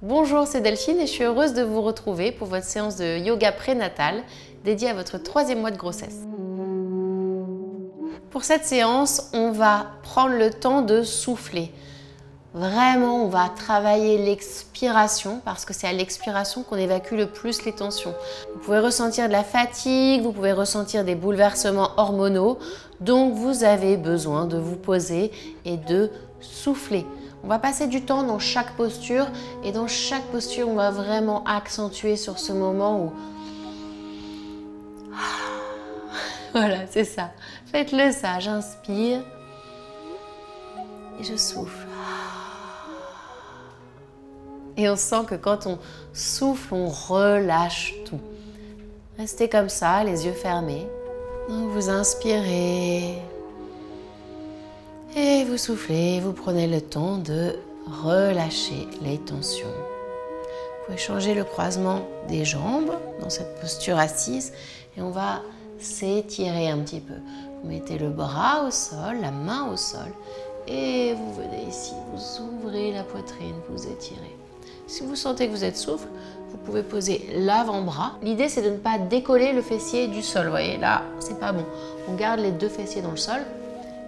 Bonjour, c'est Delphine et je suis heureuse de vous retrouver pour votre séance de yoga prénatal dédiée à votre 3e mois de grossesse. Pour cette séance, on va prendre le temps de souffler. Vraiment, on va travailler l'expiration parce que c'est à l'expiration qu'on évacue le plus les tensions. Vous pouvez ressentir de la fatigue, vous pouvez ressentir des bouleversements hormonaux, donc vous avez besoin de vous poser et de souffler. On va passer du temps dans chaque posture et dans chaque posture, on va vraiment accentuer sur ce moment où... Voilà, c'est ça. Faites-le ça, j'inspire et je souffle. Et on sent que quand on souffle, on relâche tout. Restez comme ça, les yeux fermés. Donc vous inspirez et vous soufflez. Vous prenez le temps de relâcher les tensions. Vous pouvez changer le croisement des jambes dans cette posture assise et on va s'étirer un petit peu. Vous mettez le bras au sol, la main au sol et vous venez ici, vous ouvrez la poitrine, vous étirez. Si vous sentez que vous êtes souffle, vous pouvez poser l'avant-bras. L'idée, c'est de ne pas décoller le fessier du sol. Vous voyez, là, c'est pas bon. On garde les deux fessiers dans le sol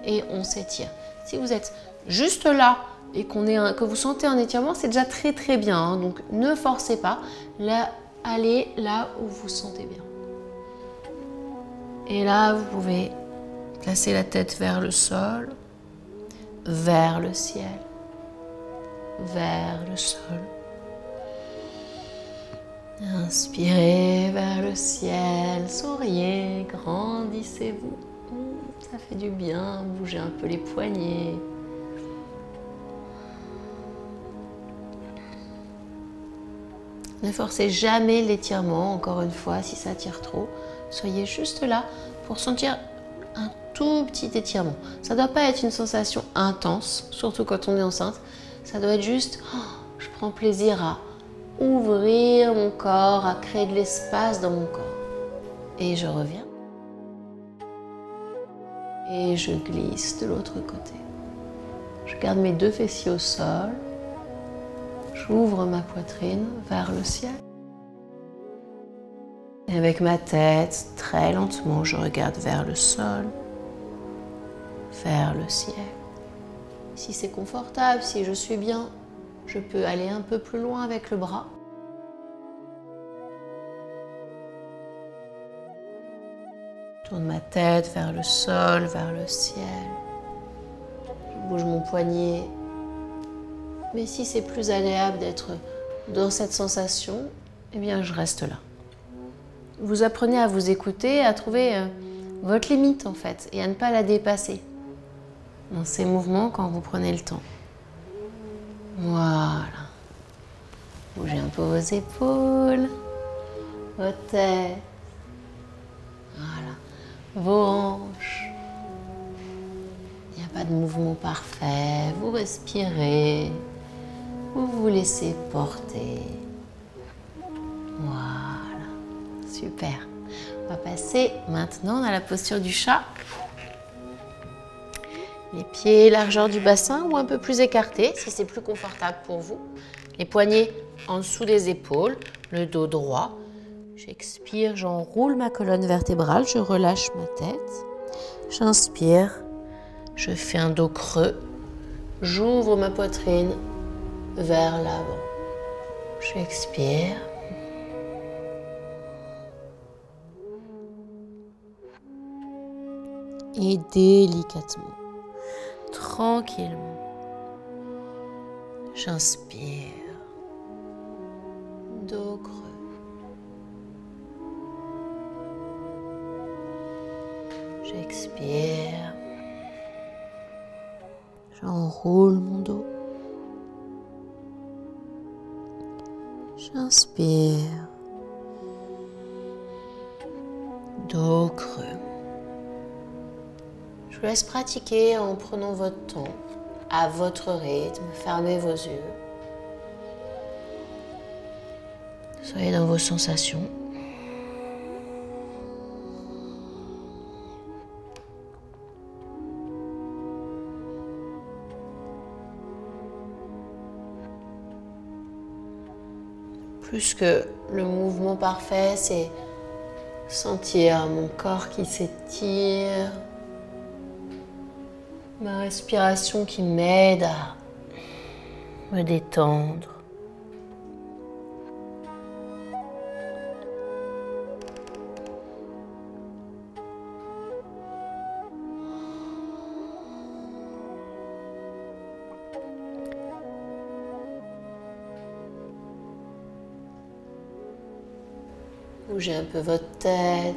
et on s'étire. Si vous êtes juste là et que vous sentez un étirement, c'est déjà très très bien. Hein. Donc, ne forcez pas. Là, allez là où vous sentez bien. Et là, vous pouvez placer la tête vers le sol, vers le ciel, vers le sol. Inspirez vers le ciel, souriez, grandissez-vous. Ça fait du bien, bougez un peu les poignets. Ne forcez jamais l'étirement, encore une fois, si ça tire trop. Soyez juste là pour sentir un tout petit étirement. Ça ne doit pas être une sensation intense, surtout quand on est enceinte. Ça doit être juste, je prends plaisir à ouvrir mon corps, à créer de l'espace dans mon corps. Et je reviens. Et je glisse de l'autre côté. Je garde mes deux fessiers au sol. J'ouvre ma poitrine vers le ciel. Et avec ma tête, très lentement, je regarde vers le sol, vers le ciel. Si c'est confortable, si je suis bien, je peux aller un peu plus loin avec le bras. Je tourne ma tête vers le sol, vers le ciel. Je bouge mon poignet. Mais si c'est plus agréable d'être dans cette sensation, eh bien je reste là. Vous apprenez à vous écouter, à trouver votre limite en fait, et à ne pas la dépasser dans ces mouvements quand vous prenez le temps. Voilà. Bougez un peu vos épaules, vos têtes, voilà, vos hanches. Il n'y a pas de mouvement parfait, vous respirez, vous vous laissez porter. Voilà, super. On va passer maintenant à la posture du chat. Les pieds largeur du bassin ou un peu plus écartés si c'est plus confortable pour vous. Les poignets en dessous des épaules, le dos droit. J'expire, j'enroule ma colonne vertébrale, je relâche ma tête. J'inspire, je fais un dos creux. J'ouvre ma poitrine vers l'avant. J'expire. Et délicatement, tranquillement, j'inspire, dos creux. J'expire, j'enroule mon dos. J'inspire, dos creux. Je vous laisse pratiquer en prenant votre temps, à votre rythme, fermez vos yeux. Soyez dans vos sensations. Plus que le mouvement parfait, c'est sentir mon corps qui s'étire, ma respiration qui m'aide à me détendre. Bougez un peu votre tête,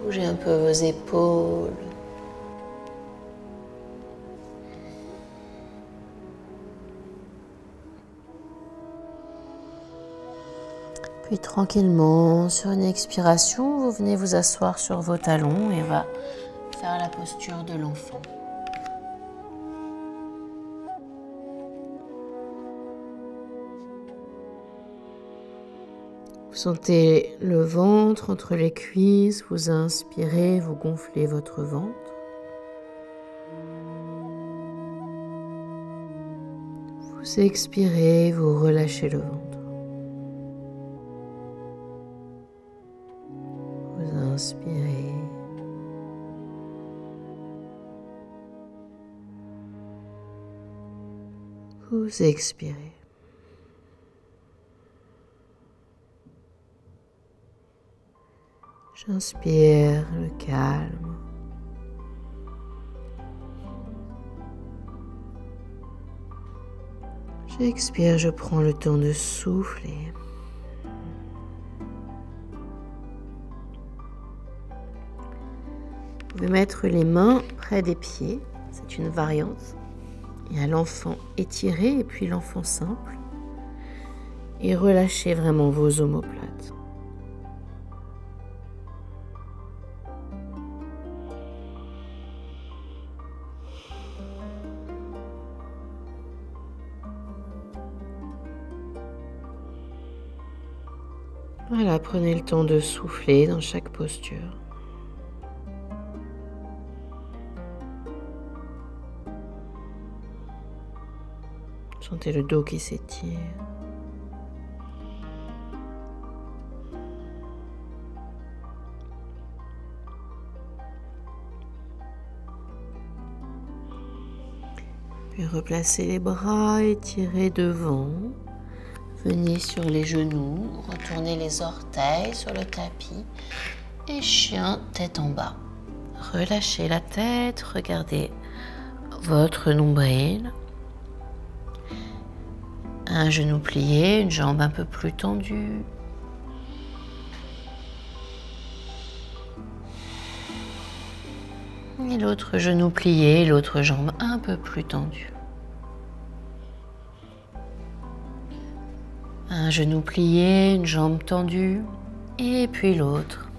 bougez un peu vos épaules. Puis tranquillement, sur une expiration, vous venez vous asseoir sur vos talons et on va faire la posture de l'enfant. Vous sentez le ventre entre les cuisses, vous inspirez, vous gonflez votre ventre. Vous expirez, vous relâchez le ventre. Vous inspirez. Vous expirez. J'inspire le calme. J'expire, je prends le temps de souffler. Vous pouvez mettre les mains près des pieds, c'est une variante. Il y a l'enfant étiré et puis l'enfant simple. Et relâchez vraiment vos omoplates. Voilà, prenez le temps de souffler dans chaque posture. Sentez le dos qui s'étire. Puis replacez les bras, étirez devant. Venez sur les genoux, retournez les orteils sur le tapis et chien tête en bas. Relâchez la tête, regardez votre nombril. Un genou plié, une jambe un peu plus tendue. Et l'autre genou plié, l'autre jambe un peu plus tendue. Un genou plié, une jambe tendue, et puis l'autre.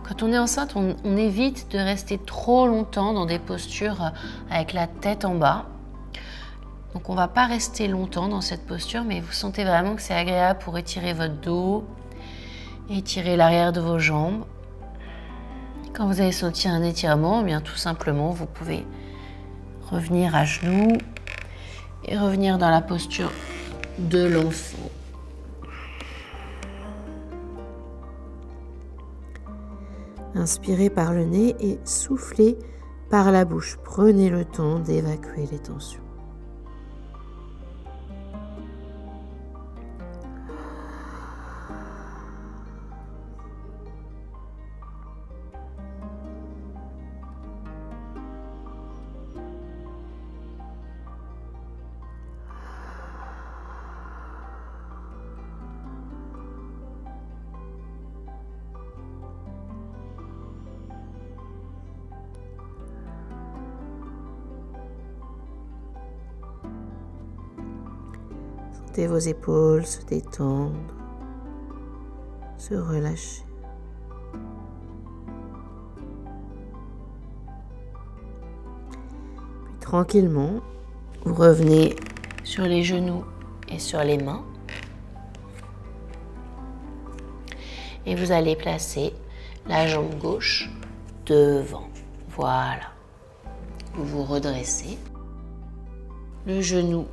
Quand on est enceinte, on évite de rester trop longtemps dans des postures avec la tête en bas. Donc on ne va pas rester longtemps dans cette posture, mais vous sentez vraiment que c'est agréable pour étirer votre dos, étirer l'arrière de vos jambes. Quand vous avez senti un étirement, eh bien tout simplement, vous pouvez revenir à genoux et revenir dans la posture de l'enfant. Inspirez par le nez et soufflez par la bouche. Prenez le temps d'évacuer les tensions. Sentez vos épaules se détendre, se relâcher. Puis tranquillement, vous revenez sur les genoux et sur les mains. Et vous allez placer la jambe gauche devant. Voilà. Vous vous redressez. Le genou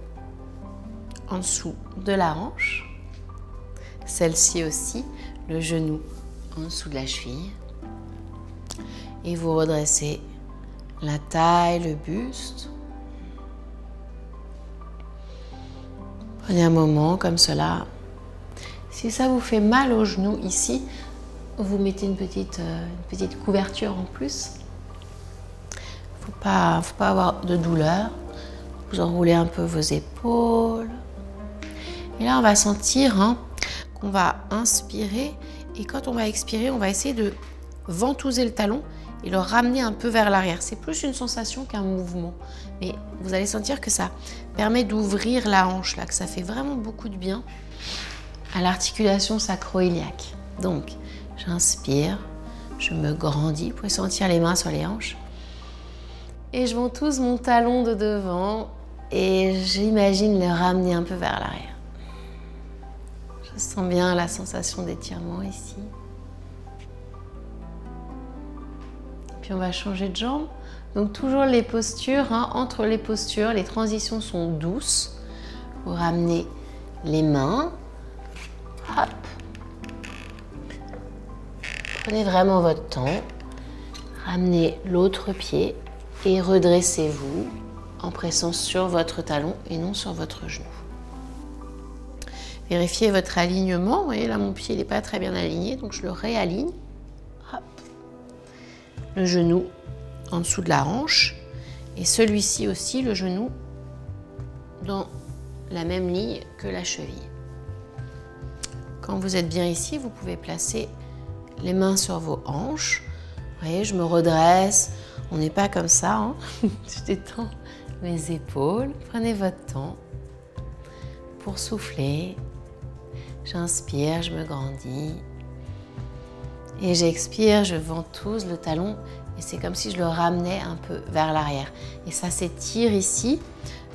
en dessous de la hanche. Celle-ci aussi, le genou en dessous de la cheville. Et vous redressez la taille, le buste. Prenez un moment comme cela. Si ça vous fait mal au genou ici, vous mettez une petite couverture en plus. Faut pas avoir de douleur. Vous enroulez un peu vos épaules. Et là, on va sentir qu'on va inspirer. Et quand on va expirer, on va essayer de ventouser le talon et le ramener un peu vers l'arrière. C'est plus une sensation qu'un mouvement. Mais vous allez sentir que ça permet d'ouvrir la hanche, là, que ça fait vraiment beaucoup de bien à l'articulation sacro-iliaque. Donc, j'inspire, je me grandis. Vous pouvez sentir les mains sur les hanches. Et je ventouse mon talon de devant et j'imagine le ramener un peu vers l'arrière. Je sens bien la sensation d'étirement ici. Puis on va changer de jambe. Donc toujours les postures, entre les postures, les transitions sont douces. Vous ramenez les mains. Hop. Prenez vraiment votre temps. Ramenez l'autre pied et redressez-vous en pressant sur votre talon et non sur votre genou. Vérifiez votre alignement. Vous voyez là, mon pied n'est pas très bien aligné, donc je le réaligne. Hop. Le genou en dessous de la hanche et celui-ci aussi, le genou dans la même ligne que la cheville. Quand vous êtes bien ici, vous pouvez placer les mains sur vos hanches. Vous voyez, je me redresse. On n'est pas comme ça. Je détends mes épaules. Prenez votre temps pour souffler. J'inspire, je me grandis. Et j'expire, je ventouse le talon. Et c'est comme si je le ramenais un peu vers l'arrière. Et ça s'étire ici,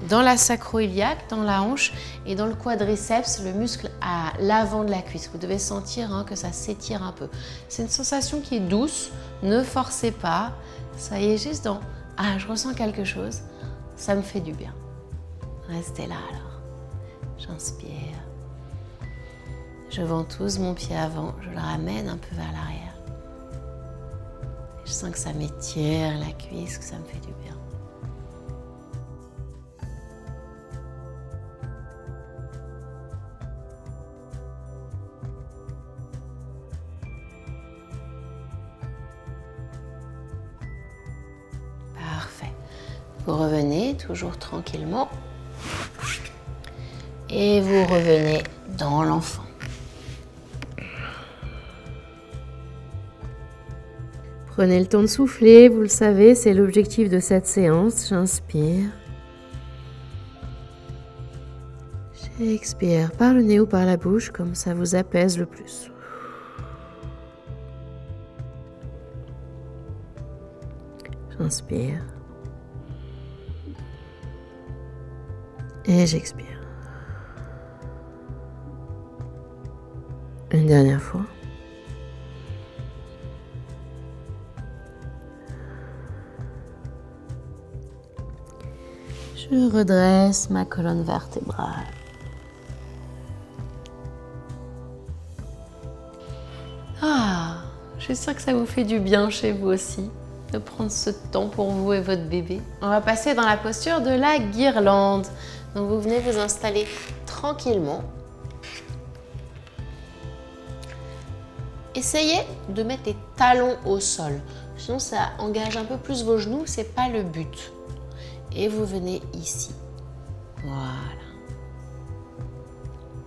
dans la sacro-iliaque, dans la hanche et dans le quadriceps, le muscle à l'avant de la cuisse. Vous devez sentir que ça s'étire un peu. C'est une sensation qui est douce. Ne forcez pas. Ça y est, juste dans « Ah, je ressens quelque chose », ça me fait du bien. Restez là alors. J'inspire. Je ventouse mon pied avant, je le ramène un peu vers l'arrière. Je sens que ça m'étire la cuisse, que ça me fait du bien. Parfait. Vous revenez toujours tranquillement et vous revenez dans l'enfant. Prenez le temps de souffler, vous le savez, c'est l'objectif de cette séance. J'inspire. J'expire par le nez ou par la bouche, comme ça vous apaise le plus. J'inspire. Et j'expire. Une dernière fois. Je redresse ma colonne vertébrale. Ah, je suis sûre que ça vous fait du bien chez vous aussi, de prendre ce temps pour vous et votre bébé. On va passer dans la posture de la guirlande. Donc vous venez vous installer tranquillement. Essayez de mettre les talons au sol. Sinon ça engage un peu plus vos genoux, c'est pas le but. Et vous venez ici. Voilà.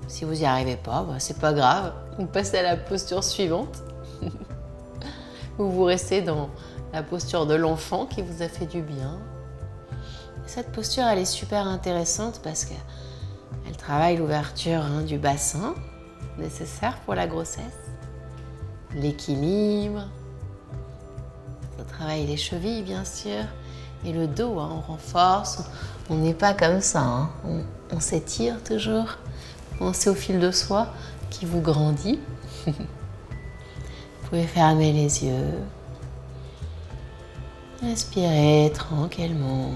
Si vous n'y arrivez pas, c'est pas grave. Vous passez à la posture suivante. Vous restez dans la posture de l'enfant qui vous a fait du bien. Cette posture, elle est super intéressante parce qu'elle travaille l'ouverture du bassin nécessaire pour la grossesse, l'équilibre, ça travaille les chevilles bien sûr, et le dos, on renforce, on n'est pas comme ça, on s'étire toujours. Pensez au fil de soie qui vous grandit. Vous pouvez fermer les yeux. Respirez tranquillement.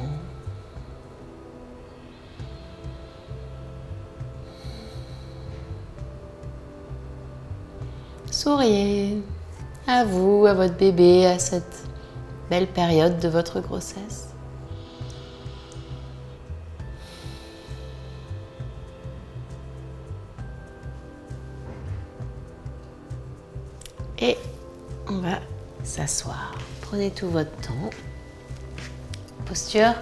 Souriez à vous, à votre bébé, à cette belle période de votre grossesse. Et on va s'asseoir. Prenez tout votre temps. Posture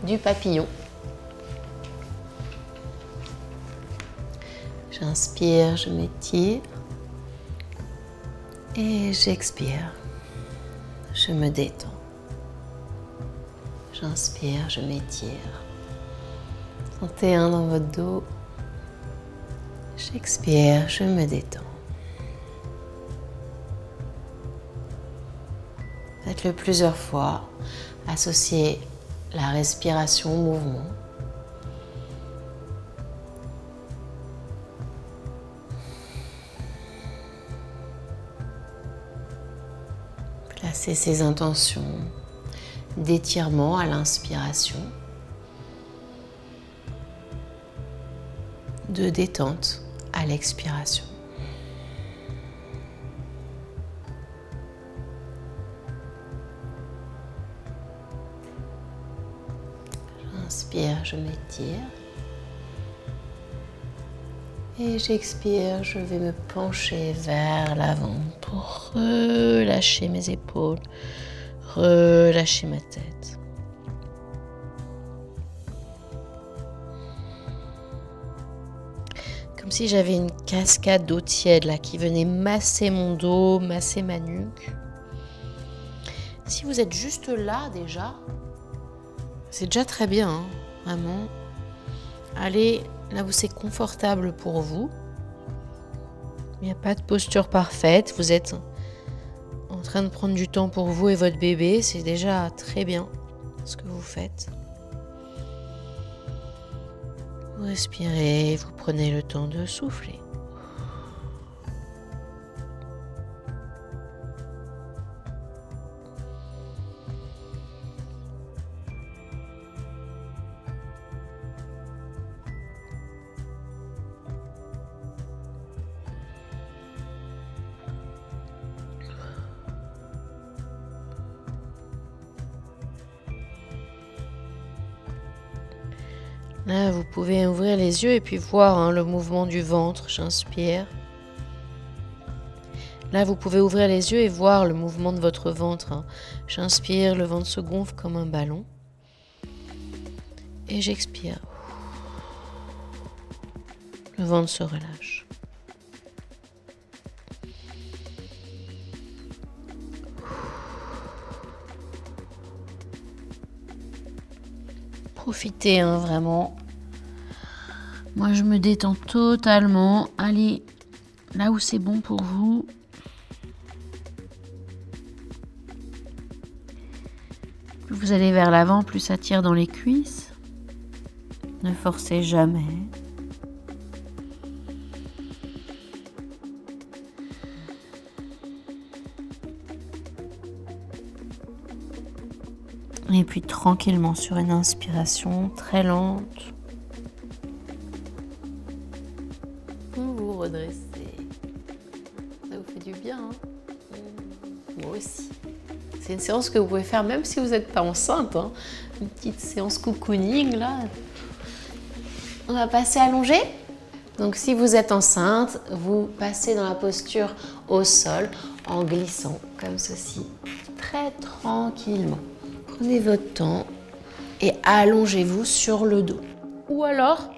du papillon. J'inspire, je m'étire. Et j'expire, je me détends. J'inspire, je m'étire. Sentez un dans votre dos. J'expire, je me détends. Faites-le plusieurs fois. Associez la respiration au mouvement. Placez ces intentions d'étirement à l'inspiration, de détente à l'expiration. J'inspire, je m'étire. Et j'expire, je vais me pencher vers l'avant pour relâcher mes épaules, relâcher ma tête. Comme si j'avais une cascade d'eau tiède là qui venait masser mon dos, masser ma nuque. Si vous êtes juste là déjà, c'est déjà très bien, hein, vraiment. Allez là où c'est confortable pour vous. Il n'y a pas de posture parfaite. Vous êtes en train de prendre du temps pour vous et votre bébé. C'est déjà très bien ce que vous faites. Vous respirez, vous prenez le temps de souffler. Là, vous pouvez ouvrir les yeux et puis voir le mouvement du ventre. J'inspire. Là, vous pouvez ouvrir les yeux et voir le mouvement de votre ventre. J'inspire, le ventre se gonfle comme un ballon. Et j'expire. Le ventre se relâche. Profitez vraiment. Moi, je me détends totalement. Allez là où c'est bon pour vous. Plus vous allez vers l'avant, plus ça tire dans les cuisses. Ne forcez jamais. Et puis tranquillement sur une inspiration très lente, vous vous redressez. Ça vous fait du bien, hein? Moi aussi. C'est une séance que vous pouvez faire même si vous n'êtes pas enceinte, hein. Une petite séance cocooning là. On va passer allongé. Donc si vous êtes enceinte, vous passez dans la posture au sol en glissant comme ceci, très tranquillement. Prenez votre temps et allongez-vous sur le dos. Ou alors,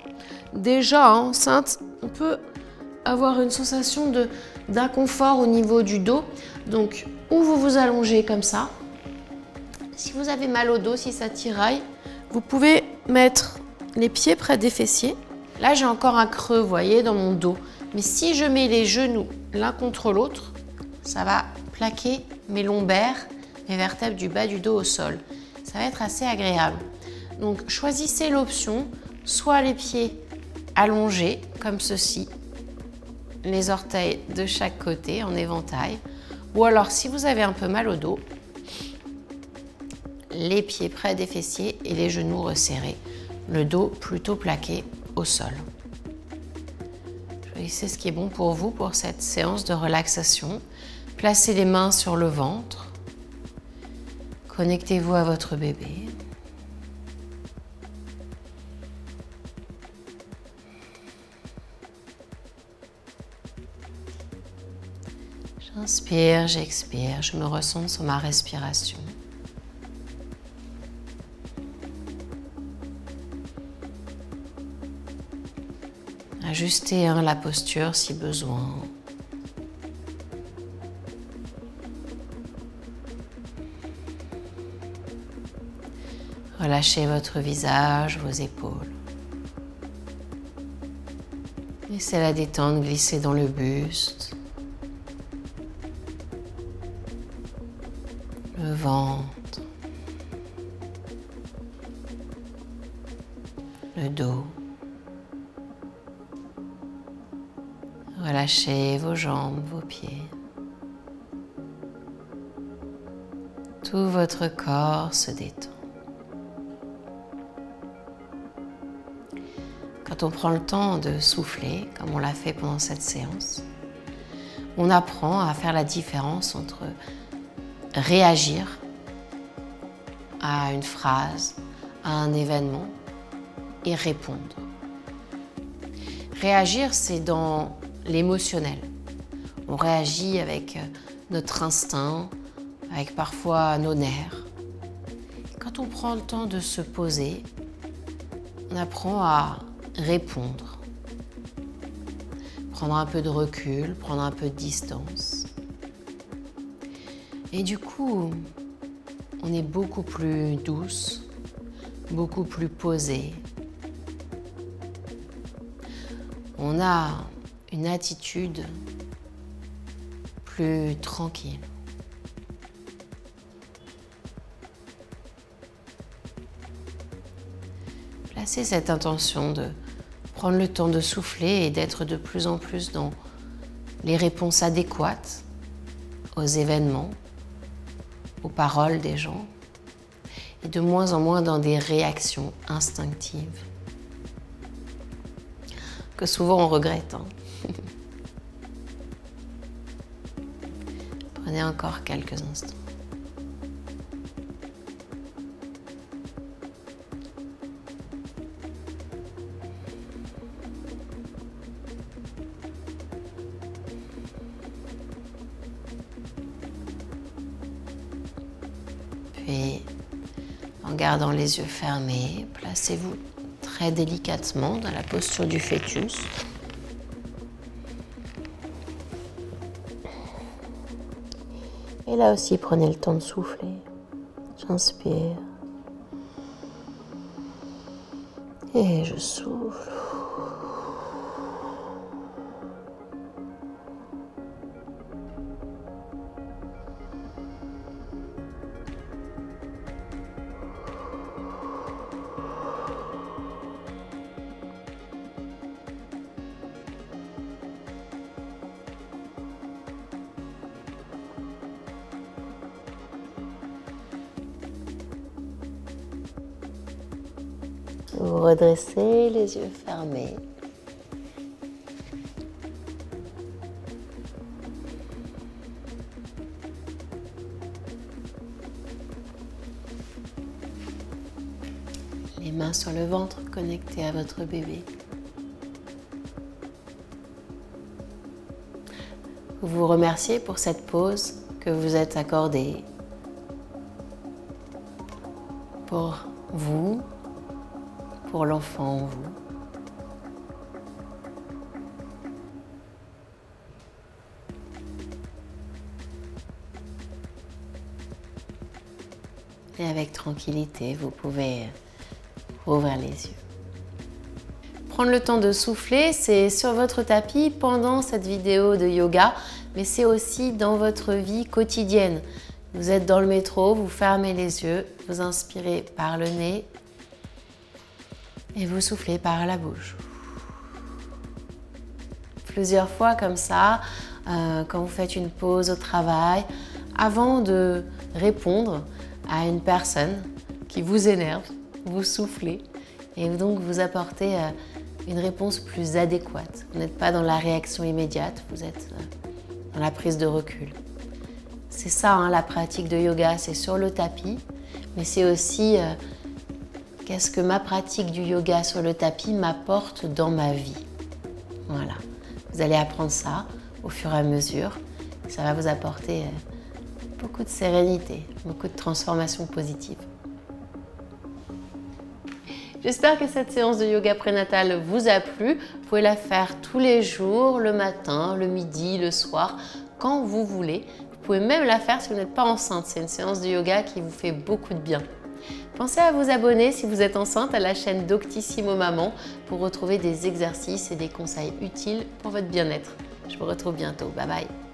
déjà enceinte, on peut avoir une sensation d'inconfort au niveau du dos. Donc, ou vous vous allongez comme ça. Si vous avez mal au dos, si ça tiraille, vous pouvez mettre les pieds près des fessiers. Là, j'ai encore un creux, vous voyez, dans mon dos. Mais si je mets les genoux l'un contre l'autre, ça va plaquer mes lombaires, mes vertèbres du bas du dos au sol. Ça va être assez agréable. Donc, choisissez l'option, soit les pieds allongés, comme ceci, les orteils de chaque côté en éventail, ou alors, si vous avez un peu mal au dos, les pieds près des fessiers et les genoux resserrés, le dos plutôt plaqué au sol. Je Choisissez ce qui est bon pour vous pour cette séance de relaxation. Placez les mains sur le ventre. Connectez-vous à votre bébé. J'inspire, j'expire, je me ressens sur ma respiration. Ajustez la posture si besoin. Relâchez votre visage, vos épaules. Laissez la détente glisser dans le buste, le ventre, le dos. Relâchez vos jambes, vos pieds. Tout votre corps se détend. Quand on prend le temps de souffler, comme on l'a fait pendant cette séance, on apprend à faire la différence entre réagir à une phrase, à un événement et répondre. Réagir, c'est dans l'émotionnel. On réagit avec notre instinct, avec parfois nos nerfs. Quand on prend le temps de se poser, on apprend à répondre. Prendre un peu de recul, prendre un peu de distance. Et du coup, on est beaucoup plus douce, beaucoup plus posée. On a une attitude plus tranquille. Placez cette intention de prendre le temps de souffler et d'être de plus en plus dans les réponses adéquates aux événements, aux paroles des gens, et de moins en moins dans des réactions instinctives que souvent on regrette. Prenez encore quelques instants. Puis, en gardant les yeux fermés, placez-vous très délicatement dans la posture du fœtus. Et là aussi, prenez le temps de souffler. J'inspire. Et je souffle. Vous redressez les yeux fermés. Les mains sur le ventre connectées à votre bébé. Vous vous remerciez pour cette pause que vous êtes accordée. Pour vous, pour l'enfant en vous. Et avec tranquillité, vous pouvez ouvrir les yeux. Prendre le temps de souffler, c'est sur votre tapis pendant cette vidéo de yoga, mais c'est aussi dans votre vie quotidienne. Vous êtes dans le métro, vous fermez les yeux, vous inspirez par le nez et vous soufflez par la bouche. Plusieurs fois comme ça, quand vous faites une pause au travail, avant de répondre à une personne qui vous énerve, vous soufflez et donc vous apportez une réponse plus adéquate. Vous n'êtes pas dans la réaction immédiate, vous êtes dans la prise de recul. C'est ça, hein, la pratique de yoga, c'est sur le tapis, mais c'est aussi qu'est-ce que ma pratique du yoga sur le tapis m'apporte dans ma vie. Voilà, vous allez apprendre ça au fur et à mesure. Ça va vous apporter beaucoup de sérénité, beaucoup de transformations positives. J'espère que cette séance de yoga prénatal vous a plu. Vous pouvez la faire tous les jours, le matin, le midi, le soir, quand vous voulez. Vous pouvez même la faire si vous n'êtes pas enceinte. C'est une séance de yoga qui vous fait beaucoup de bien. Pensez à vous abonner si vous êtes enceinte à la chaîne Doctissimo Maman pour retrouver des exercices et des conseils utiles pour votre bien-être. Je vous retrouve bientôt. Bye bye.